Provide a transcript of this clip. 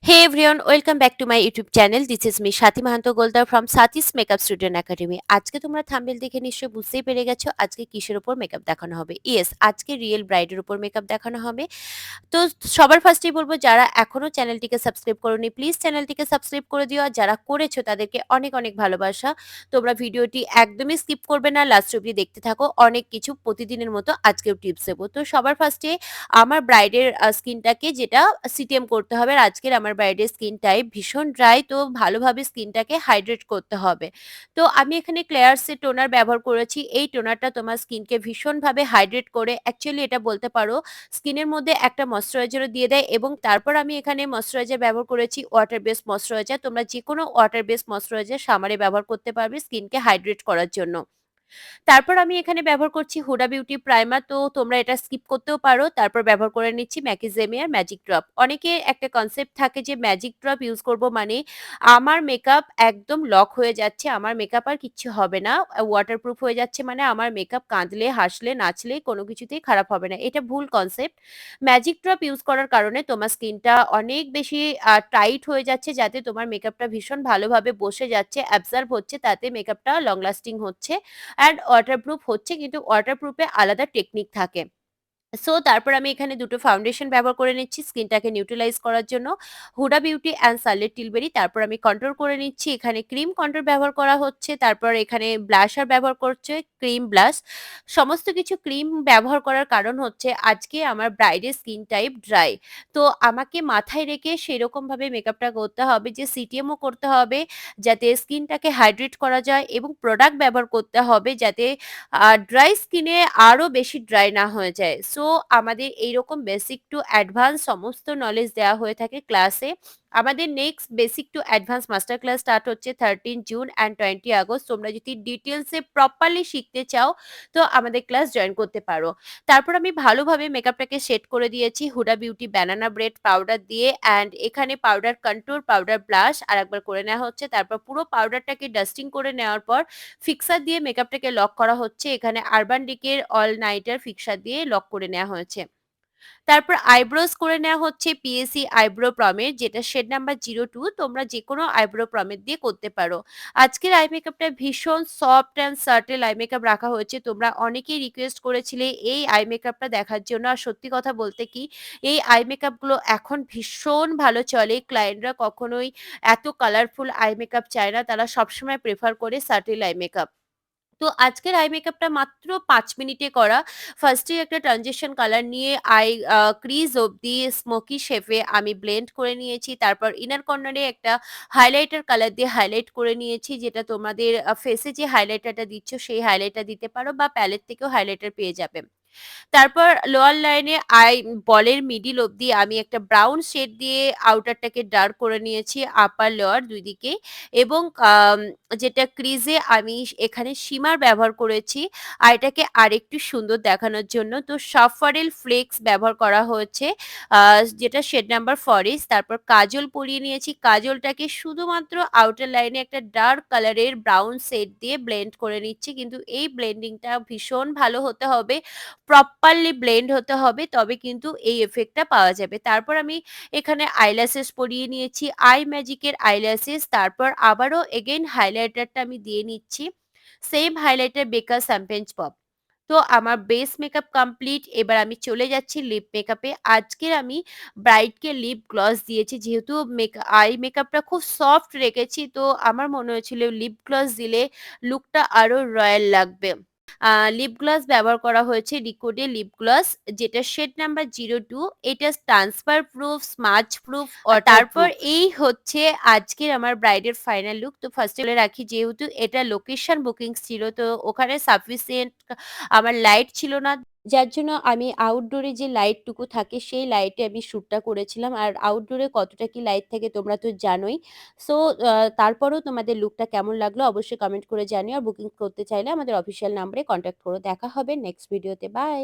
Hey everyone, welcome back to my YouTube channel. This is me Shati Mahanto Goldar from Sati's Makeup Student Academy. আজকে তোমরা thumbnail দেখে নিশ্চয়ই বুঝতেই পেরে গেছো আজকে কিসের উপর মেকআপ দেখানো হবে। ইয়েস, আজকে রিয়েল ব্রাইডের উপর মেকআপ দেখানো হবে। তো সবার ফার্স্টেই বলবো যারা এখনো চ্যানেলটিকে সাবস্ক্রাইব করোনি প্লিজ চ্যানেলটিকে সাবস্ক্রাইব করে দিও, আর যারা করেছো তাদেরকে অনেক অনেক ভালোবাসা। তোমরা ভিডিওটি একদমই স্কিপ করবে না, লাস্ট অবধি দেখতে থাকো। অনেক কিছু প্রতিদিনের মতো আজকেও টিপস দেবো। তো সবার ফার্স্টে আমার ব্রাইডের স্কিনটাকে যেটা সিটিএম করতে হবে। আর আজকের আমার ব্রাইডের স্কিন টাইপ ভীষণ ড্রাই, তো ভালোভাবে স্কিনটাকে হাইড্রেট করতে হবে। তো আমি এখানে ক্লেয়ার্সের টোনার ব্যবহার করেছি। এই টোনারটা তোমার স্কিনকে ভীষণভাবে হাইড্রেট করে, অ্যাকচুয়ালি এটা বলতে পারো স্কিনের মধ্যে একটা ময়েশ্চারাইজারও দিয়ে দেয়। এবং তারপর আমি এখানে ময়েশ্চারাইজার ব্যবহার করেছি ওয়াটার বেস ময়েশ্চারাইজার। তোমরা যেকোনো ওয়াটার বেস ময়েশ্চারাইজার সামারে ব্যবহার করতে পারবে স্কিনকে হাইড্রেট করার জন্য। তারপর আমি এখানে ব্যবহার করছি হুডা বিউটি প্রাইমার, তো তোমরা এটা স্কিপ করতেও পারো। তারপর ব্যবহার করে নিচ্ছি ম্যাকিজেমিয়ার ম্যাজিক ড্রপ। অনেকে একটা কনসেপ্ট থাকে যে ম্যাজিক ড্রপ ইউজ করব মানে আমার মেকআপ একদম লক হয়ে যাচ্ছে, আমার মেকআপ আর কিচ্ছু হবে না, ওয়াটারপ্রুফ হয়ে যাচ্ছে মানে আমার মেকআপ কাঁদলে হাসলে নাচলে কোনো কিছুতেই খারাপ হবে না। এটা ভুল কনসেপ্ট। ম্যাজিক ড্রপ ইউজ করার কারণে তোমার স্কিনটা অনেক বেশি টাইট হয়ে যাচ্ছে, যাতে তোমার মেকআপটা ভীষণ ভালোভাবে বসে যাচ্ছে, অ্যাবজর্ব হচ্ছে, তাতে মেকআপটা লং লাস্টিং হচ্ছে অ্যান্ড ওয়াটারপ্রুফ হচ্ছে, কিন্তু ওয়াটারপ্রুফে আলাদা টেকনিক থাকে। তারপর আমি এখানে দুটো ফাউন্ডেশন ব্যবহার করে নিচ্ছি স্কিনটাকে নিউট্রালাইজ করার জন্য, হুডা বিউটি অ্যান্ড সানলিট টিলবেরি। তারপর আমি কন্ট্রোল করে নিচ্ছি, এখানে ক্রিম কন্ট্রোল ব্যবহার করা হচ্ছে। তারপর এখানে ব্লাশার ব্যবহার করছে, ক্রিম ব্লাশ। সমস্ত কিছু ক্রিম ব্যবহার করার কারণ হচ্ছে আজকে আমার ব্রাইডের স্কিন টাইপ ড্রাই। তো আমাকে মাথায় রেখে সেরকমভাবে মেকআপটা করতে হবে যে সিটিএমও করতে হবে, যাতে স্কিনটাকে হাইড্রেট করা যায়, এবং প্রোডাক্ট ব্যবহার করতে হবে যাতে ড্রাই স্কিনে আরো বেশি ড্রাই না হয়ে যায়। আমাদের এইরকম বেসিক টু অ্যাডভান্স সমস্ত নলেজ দেওয়া হয়ে থাকে ক্লাসে। আমাদের next basic to advance master class start হচ্ছে 13 জুন অ্যান্ড 20 আগস্ট। তোমরা যদি ডিটেলসে প্রপারলি শিখতে চাও তো আমাদের ক্লাস জয়েন করতে পারো। তারপর আমি ভালোভাবে মেকআপটাকে সেট করে দিয়েছি Hooda beauty banana bread powder দিয়ে, অ্যান্ড এখানে পাউডার কন্ট্যুর, পাউডার ব্লাশ আরেকবার করে নেওয়া হচ্ছে। তারপর পুরো পাউডারটাকে ডাস্টিং করে নেওয়ার পর ফিক্সার দিয়ে মেকআপটাকে লক করা হচ্ছে। এখানে আরবান ডিকের অল নাইটার ফিক্সার দিয়ে লক করে নেওয়া হয়েছে। তারপর আইব্রোজ করে নেওয়া হচ্ছে পিএসি আইব্রো প্রমের, যেটা শেড নাম্বার 02। তোমরা যেকোনো আইব্রো প্রমের দিয়ে করতে পারো। আজকের আই মেকআপটা ভীষণ soft and subtle eye makeup রাখা হয়েছে। তোমরা অনেকেই রিকোয়েস্ট করেছিলে এই আই মেকআপটা দেখার জন্য। আর সত্যি কথা বলতে কি, এই আই মেকআপগুলো এখন ভীষণ ভালো চলে। ক্লায়েন্টরা কখনোই এত কালারফুল আই মেকআপ চায় না, তারা সবসময় প্রেফার করে সাটেল আই মেকআপ। তো আজকের আই মেকআপটা মাত্র ৫ মিনিটে করা। ফার্স্টে একটা ট্রানজিশন কালার নিয়ে ক্রিজ অব্দি স্মোকি শেপে আমি ব্লেন্ড করে নিয়েছি। তারপর ইনার কর্নারে একটা হাইলাইটার কালার দিয়ে হাইলাইট করে নিয়েছি, যেটা তোমাদের ফেসে যে হাইলাইটারটা দিচ্ছ সেই হাইলাইটার দিতে পারো, বা প্যালেট থেকেও হাইলাইটার পেয়ে যাবে। তারপর লোয়ার লাইনে বলের মিডিল অব্দি আমি একটা ব্রাউন শেড দিয়ে আউটারটাকে ডার্ক করে নিয়েছি, আপার লোয়ার ২ দিকেই। এবং যেটা ক্রিজে আমি এখানে শিমার ব্যবহার করেছি আর এটাকে আরেকটু সুন্দর দেখানোর জন্য। তো সাফারেল ফ্লেক্স ব্যবহার করা হয়েছে, যেটা শেড নাম্বার ফরেস্ট। তারপর কাজল পরিয়ে নিয়েছি। কাজলটাকে শুধুমাত্র আউটার লাইনে একটা ডার্ক কালারের ব্রাউন শেড দিয়ে ব্লেন্ড করে নিচ্ছি। কিন্তু এই ব্লেন্ডিংটা ভীষণ ভালো হতে হবে, প্রপারলি ব্লেন্ড হতে হবে, তবে কিন্তু এই ইফেক্টটা পাওয়া যাবে। তারপর আমি এখানে আইল্যাশেস পরিয়ে নিয়েছি, আই ম্যাজিকের আইল্যাশেস। তারপর আবারও এগেইন হাইলাইটারটা আমি দিয়ে নিচ্ছি, সেম হাইলাইটার বেকার শ্যাম্পেঞ্জ পপ। তো আমার বেস মেকআপ কমপ্লিট। এবার আমি চলে যাচ্ছি লিপ মেকআপে। আজকের আমি ব্রাইডকে লিপ গ্লস দিয়েছি, যেহেতু আই মেকআপটা খুব সফট রেখেছি, তো আমার মনে হয়েছিল লিপ গ্লস দিলে লুকটা আরো রয়্যাল লাগবে। লিপ গ্লস ব্যবহার করা হয়েছে লিকুইডে লিপ গ্লস, যেটা শেড নাম্বার 02। এটা ট্রান্সফার প্রুফ, স্মাজ প্রুফ, তারপর এই হচ্ছে আজকের আমার ব্রাইডের ফাইনাল লুক। তো ফার্স্টে বলে রাখি, যেহেতু এটা লোকেশন বুকিংস ছিল, তো ওখানে সাফিসিয়েন্ট আমার লাইট ছিল না, যার জন্য আমি আউটডোরে যে লাইটটুকু থাকে সেই লাইটে আমি শ্যুটটা করেছিলাম। আর আউটডোরে কতটা কি লাইট থাকে তোমরা তো জানোই। সো তারপরেও তোমাদের লুকটা কেমন লাগলো অবশ্যই কমেন্ট করে জানিও। আর বুকিং করতে চাইলে আমাদের অফিসিয়াল নাম্বারে কনট্যাক্ট করো। দেখা হবে নেক্সট ভিডিওতে। বাই।